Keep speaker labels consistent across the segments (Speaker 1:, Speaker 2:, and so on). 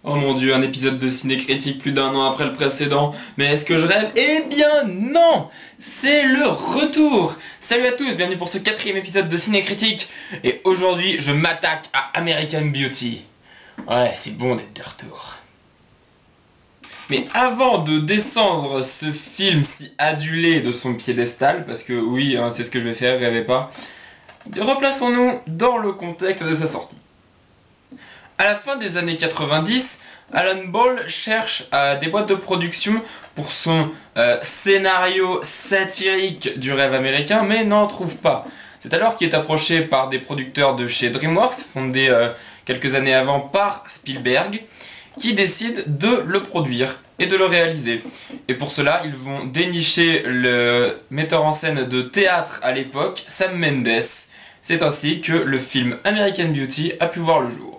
Speaker 1: Oh mon dieu, un épisode de ciné-critique plus d'un an après le précédent. Mais est-ce que je rêve? Eh bien non! C'est le retour! Salut à tous, bienvenue pour ce 4e épisode de ciné-critique. Et aujourd'hui, je m'attaque à American Beauty. Ouais, c'est bon d'être de retour. Mais avant de descendre ce film si adulé de son piédestal, parce que oui, hein, c'est ce que je vais faire, rêvez pas, replaçons-nous dans le contexte de sa sortie. À la fin des années 90, Alan Ball cherche des boîtes de production pour son scénario satirique du rêve américain, mais n'en trouve pas. C'est alors qu'il est approché par des producteurs de chez DreamWorks, fondés quelques années avant par Spielberg, qui décident de le produire et de le réaliser. Et pour cela, ils vont dénicher le metteur en scène de théâtre à l'époque, Sam Mendes. C'est ainsi que le film American Beauty a pu voir le jour.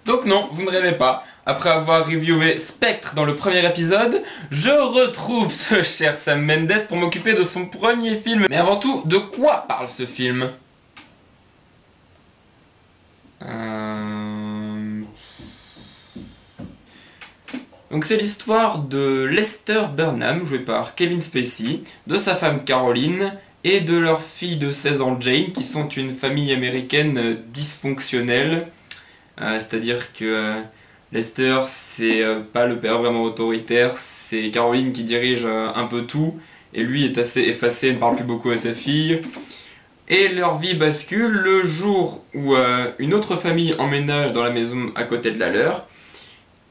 Speaker 1: Donc non, vous ne rêvez pas. Après avoir reviewé Spectre dans le premier épisode, je retrouve ce cher Sam Mendes pour m'occuper de son premier film. Mais avant tout, de quoi parle ce film? Donc c'est l'histoire de Lester Burnham, joué par Kevin Spacey, de sa femme Caroline et de leur fille de 16 ans Jane, qui sont une famille américaine dysfonctionnelle. C'est-à-dire que Lester, c'est pas le père vraiment autoritaire, c'est Caroline qui dirige un peu tout, et lui est assez effacé, ne parle plus beaucoup à sa fille. Et leur vie bascule le jour où une autre famille emménage dans la maison à côté de la leur,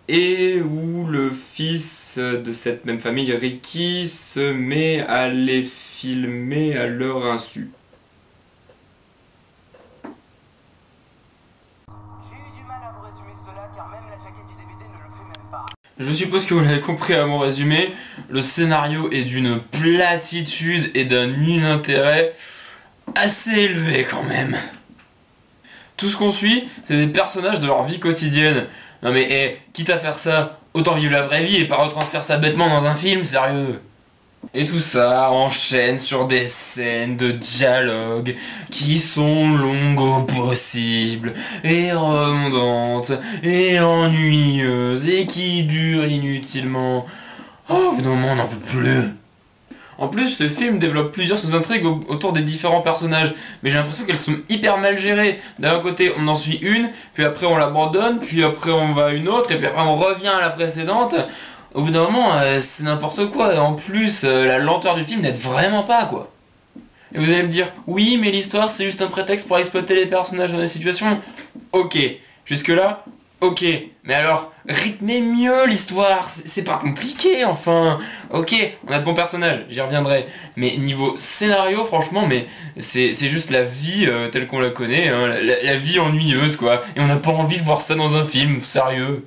Speaker 1: et où le fils de cette même famille, Ricky, se met à les filmer à leur insu. Je suppose que vous l'avez compris à mon résumé, le scénario est d'une platitude et d'un inintérêt assez élevé quand même. Tout ce qu'on suit, c'est des personnages de leur vie quotidienne. Non mais quitte à faire ça, autant vivre la vraie vie et pas retranscrire ça bêtement dans un film, sérieux. Et tout ça enchaîne sur des scènes de dialogue qui sont longues au possible, et redondantes, et ennuyeuses, et qui durent inutilement. Oh, au bout d'un moment, on n'en peut plus. En plus, le film développe plusieurs sous-intrigues autour des différents personnages, mais j'ai l'impression qu'elles sont hyper mal gérées. D'un côté, on en suit une, puis après on l'abandonne, puis après on va à une autre, et puis après on revient à la précédente. Au bout d'un moment, c'est n'importe quoi, et en plus, la lenteur du film n'aide vraiment pas, quoi. Et vous allez me dire, oui, mais l'histoire c'est juste un prétexte pour exploiter les personnages dans des situations. Ok, jusque-là, ok, mais alors, rythmez mieux l'histoire, c'est pas compliqué, enfin. Ok, on a de bons personnages, j'y reviendrai, mais niveau scénario, franchement, mais c'est juste la vie telle qu'on la connaît, hein, la vie ennuyeuse, quoi, et on n'a pas envie de voir ça dans un film, sérieux.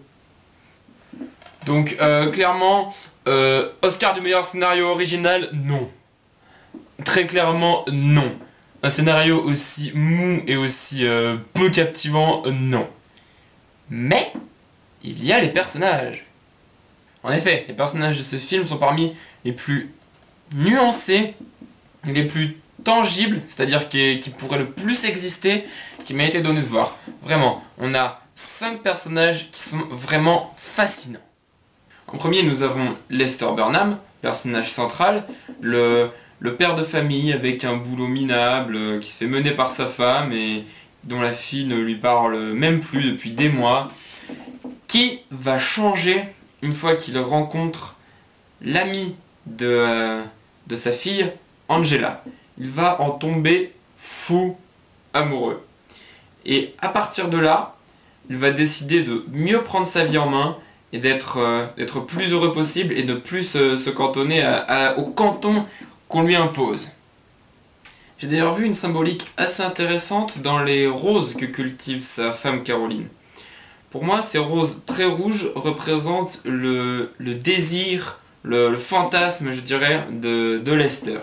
Speaker 1: Donc clairement, Oscar du meilleur scénario original, non. Très clairement, non. Un scénario aussi mou et aussi peu captivant, non. Mais, il y a les personnages. En effet, les personnages de ce film sont parmi les plus nuancés, les plus tangibles, c'est-à-dire qui pourraient le plus exister, qui m'a été donné de voir. Vraiment, on a 5 personnages qui sont vraiment fascinants. En premier, nous avons Lester Burnham, personnage central, le père de famille avec un boulot minable qui se fait mener par sa femme et dont la fille ne lui parle même plus depuis des mois, qui va changer une fois qu'il rencontre l'amie de sa fille, Angela. Il va en tomber fou amoureux. Et à partir de là, il va décider de mieux prendre sa vie en main et d'être plus heureux possible et de plus se cantonner au canton qu'on lui impose. J'ai d'ailleurs vu une symbolique assez intéressante dans les roses que cultive sa femme Caroline. Pour moi, ces roses très rouges représentent le désir, le fantasme, je dirais, de Lester.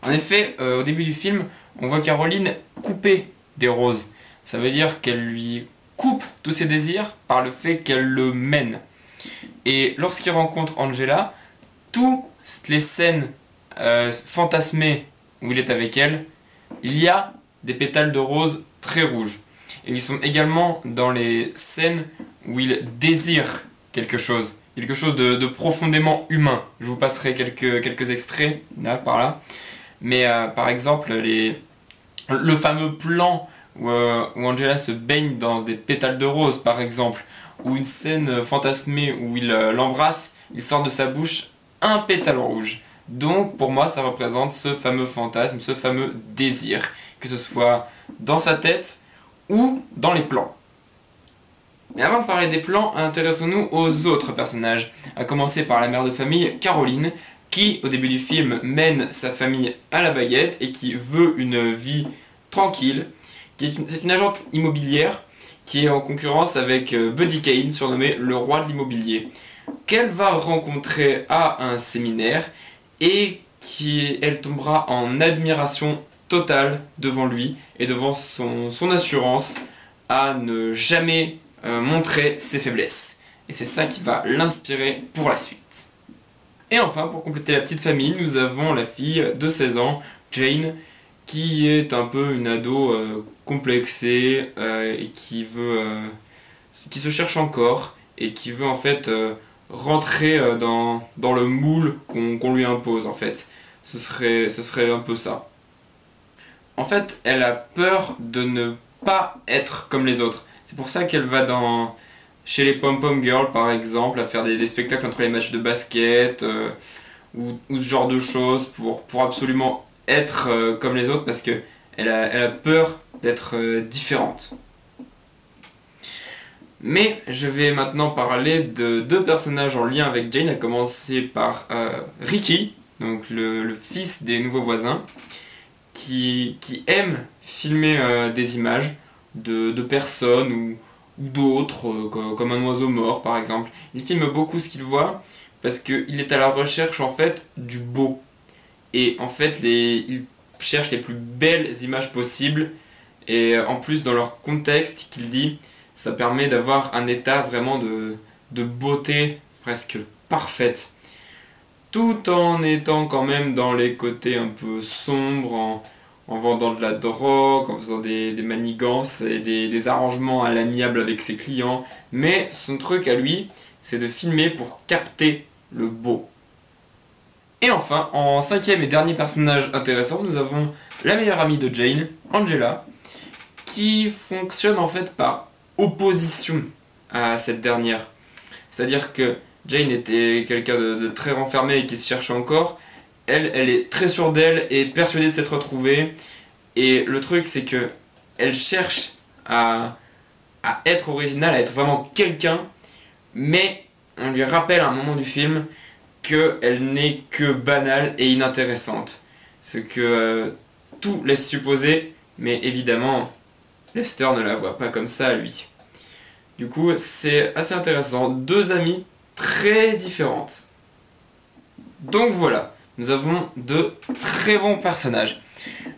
Speaker 1: En effet, au début du film, on voit Caroline couper des roses. Ça veut dire qu'elle lui coupe tous ses désirs par le fait qu'elle le mène. Et lorsqu'il rencontre Angela, toutes les scènes fantasmées où il est avec elle, il y a des pétales de rose très rouges. Et ils sont également dans les scènes où il désire quelque chose de profondément humain. Je vous passerai quelques extraits là, par là. Mais par exemple, le fameux plan où Angela se baigne dans des pétales de rose, par exemple, ou une scène fantasmée où il l'embrasse, il sort de sa bouche un pétale rouge. Donc pour moi, ça représente ce fameux fantasme, ce fameux désir, que ce soit dans sa tête ou dans les plans. Mais avant de parler des plans, intéressons-nous aux autres personnages, à commencer par la mère de famille, Caroline, qui, au début du film, mène sa famille à la baguette et qui veut une vie tranquille. C'est une agente immobilière qui est en concurrence avec Buddy Kane, surnommé le roi de l'immobilier, qu'elle va rencontrer à un séminaire et elle tombera en admiration totale devant lui et devant son assurance à ne jamais montrer ses faiblesses. Et c'est ça qui va l'inspirer pour la suite. Et enfin, pour compléter la petite famille, nous avons la fille de 16 ans, Jane, qui est un peu une ado complexée et qui se cherche encore et qui veut en fait rentrer dans le moule qu'on lui impose en fait. Ce serait un peu ça. En fait, elle a peur de ne pas être comme les autres. C'est pour ça qu'elle va chez les Pom-Pom Girls par exemple, à faire des spectacles entre les matchs de basket ou ce genre de choses pour absolument être comme les autres parce qu'elle a peur d'être différente. Mais je vais maintenant parler de deux personnages en lien avec Jane, à commencer par Ricky, donc le fils des nouveaux voisins, qui aime filmer des images de personnes ou d'autres, comme un oiseau mort par exemple. Il filme beaucoup ce qu'il voit parce qu'il est à la recherche en fait du beau. Et en fait, il cherche les plus belles images possibles. Et en plus, dans leur contexte, qu'il dit, ça permet d'avoir un état vraiment de beauté presque parfaite. Tout en étant quand même dans les côtés un peu sombres, en vendant de la drogue, en faisant des manigances et des arrangements à l'amiable avec ses clients. Mais son truc à lui, c'est de filmer pour capter le beau. Et enfin, en cinquième et dernier personnage intéressant, nous avons la meilleure amie de Jane, Angela, qui fonctionne en fait par opposition à cette dernière. C'est-à-dire que Jane était quelqu'un de très renfermé et qui se cherche encore. Elle est très sûre d'elle et persuadée de s'être retrouvée. Et le truc, c'est que elle cherche à être originale, à être vraiment quelqu'un, mais on lui rappelle à un moment du film qu'elle n'est que banale et inintéressante. Ce que tout laisse supposer, mais évidemment, Lester ne la voit pas comme ça, lui. Du coup, c'est assez intéressant. Deux amies très différentes. Donc voilà, nous avons de très bons personnages.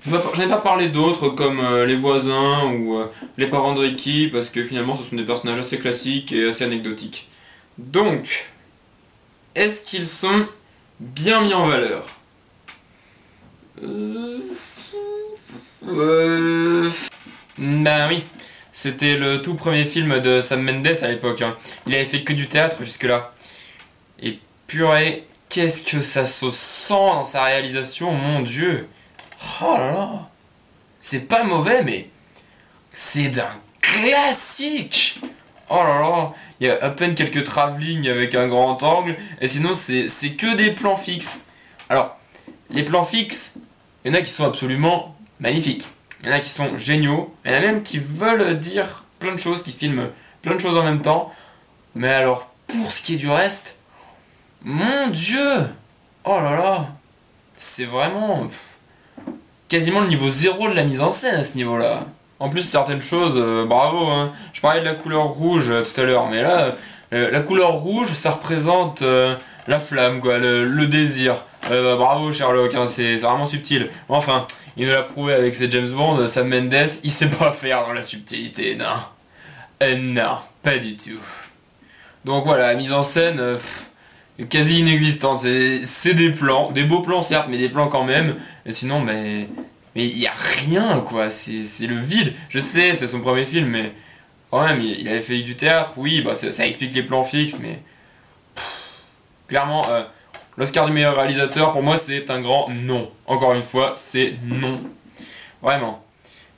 Speaker 1: Je n'ai pas parlé d'autres comme les voisins ou les parents de Ricky, parce que finalement ce sont des personnages assez classiques et assez anecdotiques. Donc, est-ce qu'ils sont bien mis en valeur? Ben oui, c'était le tout premier film de Sam Mendes à l'époque. Hein. Il avait fait que du théâtre jusque-là. Et purée, qu'est-ce que ça se sent dans sa réalisation, mon Dieu! Oh là là! C'est pas mauvais, mais c'est d'un classique! Oh là là! Il y a à peine quelques travelling avec un grand angle, et sinon c'est que des plans fixes. Alors, les plans fixes, il y en a qui sont absolument magnifiques. Il y en a qui sont géniaux, il y en a même qui veulent dire plein de choses, qui filment plein de choses en même temps. Mais alors, pour ce qui est du reste, mon Dieu! Oh là là! C'est vraiment quasiment le niveau 0 de la mise en scène à ce niveau-là. En plus, certaines choses, bravo, hein. Je parlais de la couleur rouge tout à l'heure, mais là, la couleur rouge, ça représente la flamme, quoi, le désir. Bravo Sherlock, hein, c'est vraiment subtil. Enfin, il nous l'a prouvé avec ses James Bond, Sam Mendes, il sait pas faire dans la subtilité, non. Non, pas du tout. Donc voilà, la mise en scène, quasi inexistante. C'est des plans, des beaux plans certes, mais des plans quand même. Et sinon, mais il y a rien, quoi. C'est le vide. Je sais, c'est son premier film, mais quand même, il avait fait du théâtre, oui, bah ça explique les plans fixes, mais clairement, l'Oscar du meilleur réalisateur, pour moi, c'est un grand non. Encore une fois, c'est non. Vraiment.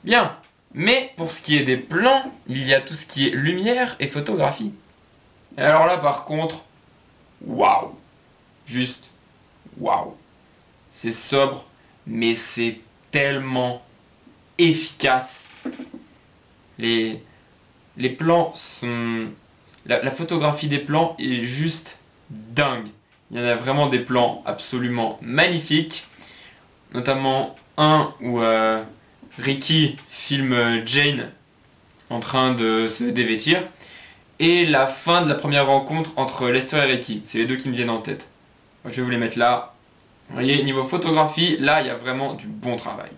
Speaker 1: Bien. Mais pour ce qui est des plans, il y a tout ce qui est lumière et photographie. Et alors là, par contre, waouh. Juste, waouh. C'est sobre, mais c'est tellement efficace. Les plans sont... La photographie des plans est juste dingue. Il y en a vraiment des plans absolument magnifiques. Notamment un où Ricky filme Jane en train de se dévêtir. Et la fin de la première rencontre entre Lester et Ricky. C'est les deux qui me viennent en tête. Je vais vous les mettre là. Vous voyez, niveau photographie, là, il y a vraiment du bon travail.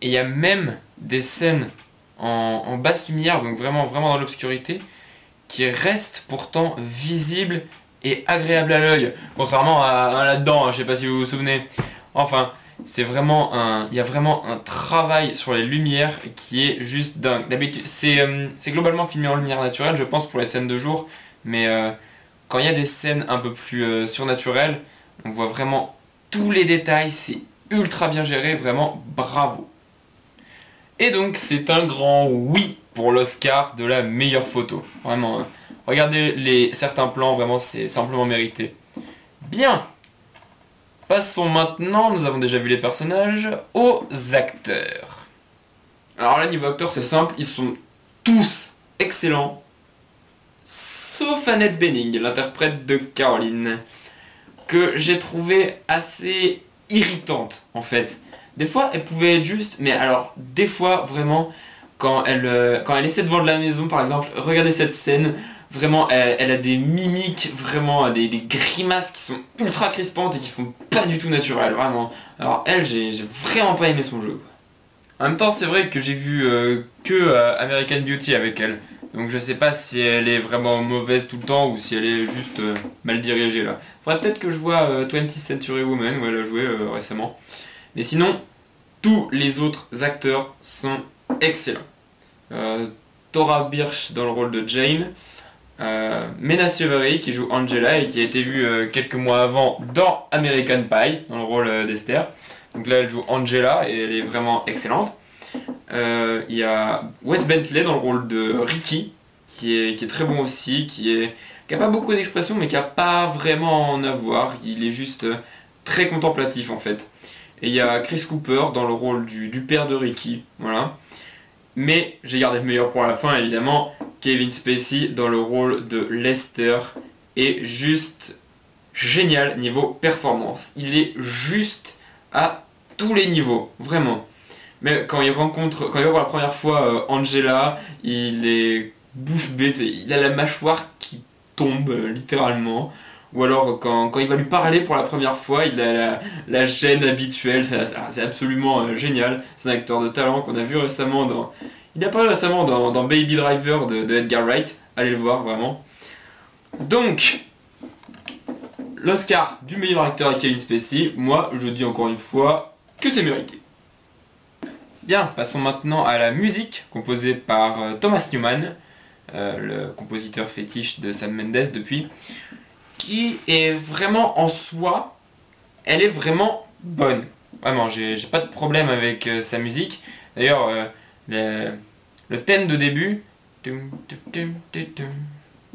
Speaker 1: Et il y a même des scènes en basse lumière, donc vraiment dans l'obscurité, qui restent pourtant visibles et agréables à l'œil. Contrairement à là-dedans, je sais pas si vous vous souvenez. Enfin, c'est vraiment il y a vraiment un travail sur les lumières qui est juste dingue. D'habitude, c'est globalement filmé en lumière naturelle, je pense, pour les scènes de jour. Mais quand il y a des scènes un peu plus surnaturelles, on voit vraiment tous les détails, c'est ultra bien géré, vraiment bravo. Et donc c'est un grand oui pour l'Oscar de la meilleure photo. Vraiment, regardez certains plans, vraiment c'est simplement mérité. Bien. Passons maintenant, nous avons déjà vu les personnages, aux acteurs. Alors là, niveau acteurs, c'est simple, ils sont tous excellents. Sauf Annette Bening, l'interprète de Caroline, que j'ai trouvé assez irritante en fait. Des fois, elle pouvait être juste, mais alors, des fois, vraiment, quand elle essaie de vendre la maison, par exemple, regardez cette scène, vraiment, elle a des mimiques, vraiment, des grimaces qui sont ultra crispantes et qui font pas du tout naturel, vraiment. Alors, elle, j'ai vraiment pas aimé son jeu, quoi. En même temps, c'est vrai que j'ai vu American Beauty avec elle. Donc je sais pas si elle est vraiment mauvaise tout le temps ou si elle est juste mal dirigée là. Faudrait peut-être que je vois 20th Century Woman où elle a joué récemment. Mais sinon, tous les autres acteurs sont excellents. Thora Birch dans le rôle de Jane, Mena Suvari qui joue Angela et qui a été vue quelques mois avant dans American Pie dans le rôle d'Esther. Donc là elle joue Angela et elle est vraiment excellente. Il y a Wes Bentley dans le rôle de Ricky qui est très bon aussi, qui a pas beaucoup d'expression mais qui a pas vraiment à en avoir. Il est juste très contemplatif en fait. Et il y a Chris Cooper dans le rôle du père de Ricky, voilà. Mais j'ai gardé le meilleur pour la fin évidemment. Kevin Spacey dans le rôle de Lester est juste génial niveau performance. Il est juste à tous les niveaux, vraiment. Mais quand il voit pour la première fois Angela, il est bouche bée, il a la mâchoire qui tombe littéralement. Ou alors quand il va lui parler pour la première fois, il a la gêne habituelle, c'est absolument génial. C'est un acteur de talent qu'on a vu récemment dans... Il a parlé récemment dans Baby Driver de Edgar Wright, allez le voir vraiment. Donc, l'Oscar du meilleur acteur à Kevin Spacey, moi je dis encore une fois que c'est mérité. Bien, passons maintenant à la musique composée par Thomas Newman, le compositeur fétiche de Sam Mendes depuis, qui est vraiment en soi, elle est vraiment bonne. Vraiment, j'ai pas de problème avec sa musique. D'ailleurs, le thème de début, je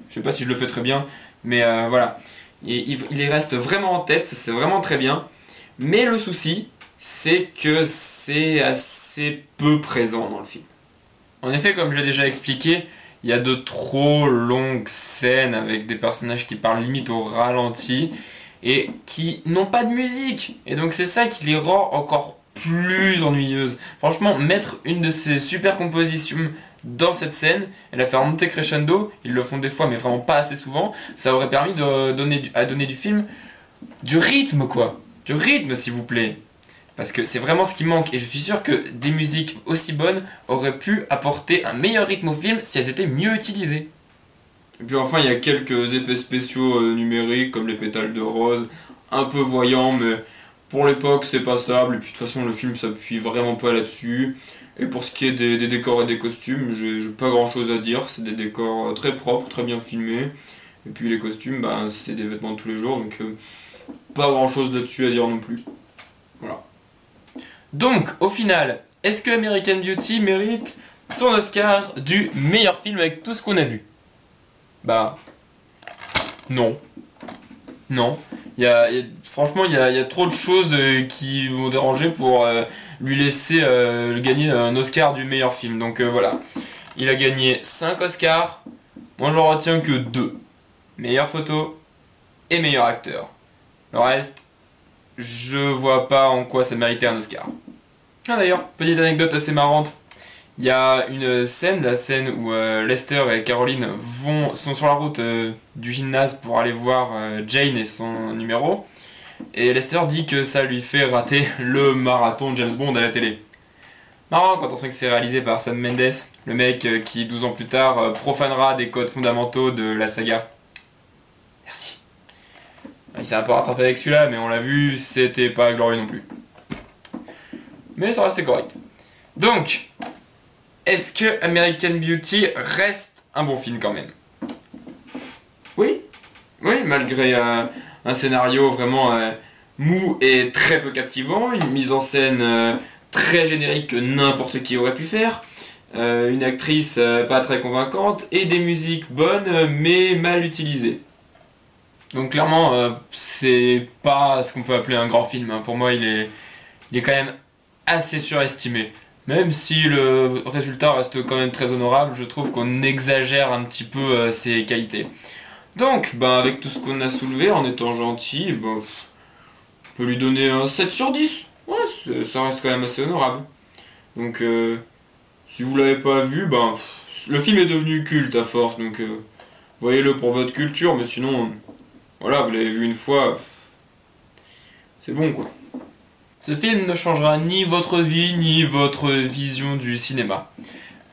Speaker 1: sais pas si je le fais très bien, mais voilà, il reste vraiment en tête, c'est vraiment très bien. Mais le souci, c'est que c'est assez peu présent dans le film. En effet, comme j'ai déjà expliqué, il y a de trop longues scènes avec des personnages qui parlent limite au ralenti et qui n'ont pas de musique. Et donc c'est ça qui les rend encore plus ennuyeuses. Franchement, mettre une de ces super compositions dans cette scène et la faire monter crescendo, ils le font des fois mais vraiment pas assez souvent, ça aurait permis de donner du film du rythme quoi. Du rythme s'il vous plaît. Parce que c'est vraiment ce qui manque et je suis sûr que des musiques aussi bonnes auraient pu apporter un meilleur rythme au film si elles étaient mieux utilisées. Et puis enfin il y a quelques effets spéciaux numériques comme les pétales de rose, un peu voyants mais Pour l'époque, c'est passable, et puis de toute façon, le film s'appuie vraiment pas là-dessus. Et pour ce qui est des décors et des costumes, j'ai pas grand chose à dire, c'est des décors très propres, très bien filmés. Et puis les costumes, bah, c'est des vêtements de tous les jours, donc pas grand chose là-dessus à dire non plus. Voilà. Donc, au final, est-ce que American Beauty mérite son Oscar du meilleur film avec tout ce qu'on a vu? Bah, non. Non. Franchement, il y a trop de choses qui vont déranger pour lui laisser gagner un Oscar du meilleur film. Donc voilà. Il a gagné 5 Oscars. Moi, j'en retiens que 2. Meilleure photo et meilleur acteur. Le reste, je vois pas en quoi ça méritait un Oscar. Ah d'ailleurs, petite anecdote assez marrante. Il y a une scène, la scène où Lester et Caroline sont sur la route du gymnase pour aller voir Jane et son numéro. Et Lester dit que ça lui fait rater le marathon de James Bond à la télé. Marrant quand on sait que c'est réalisé par Sam Mendes, le mec qui 12 ans plus tard profanera des codes fondamentaux de la saga. Merci. Il s'est un peu rattrapé avec celui-là, mais on l'a vu, c'était pas glorieux non plus. Mais ça restait correct. Donc, est-ce que American Beauty reste un bon film quand même? Oui. Oui, malgré un scénario vraiment mou et très peu captivant, une mise en scène très générique que n'importe qui aurait pu faire, une actrice pas très convaincante et des musiques bonnes mais mal utilisées. Donc clairement, c'est pas ce qu'on peut appeler un grand film. Hein. Pour moi, il est quand même assez surestimé. Même si le résultat reste quand même très honorable, je trouve qu'on exagère un petit peu ses qualités. Donc, ben, avec tout ce qu'on a soulevé, en étant gentil, ben, on peut lui donner un 7 sur 10. Ouais, ça reste quand même assez honorable. Donc, si vous l'avez pas vu, ben, le film est devenu culte à force, donc voyez-le pour votre culture, mais sinon, voilà, vous l'avez vu une fois, c'est bon quoi. Ce film ne changera ni votre vie, ni votre vision du cinéma.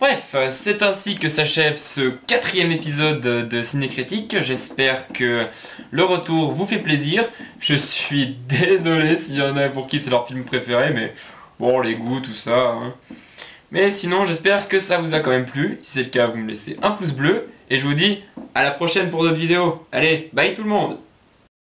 Speaker 1: Bref, c'est ainsi que s'achève ce 4e épisode de Cinécritique. J'espère que le retour vous fait plaisir. Je suis désolé s'il y en a pour qui c'est leur film préféré, mais bon, les goûts, tout ça. Hein. Mais sinon, j'espère que ça vous a quand même plu. Si c'est le cas, vous me laissez un pouce bleu. Et je vous dis à la prochaine pour d'autres vidéos. Allez, bye tout le monde!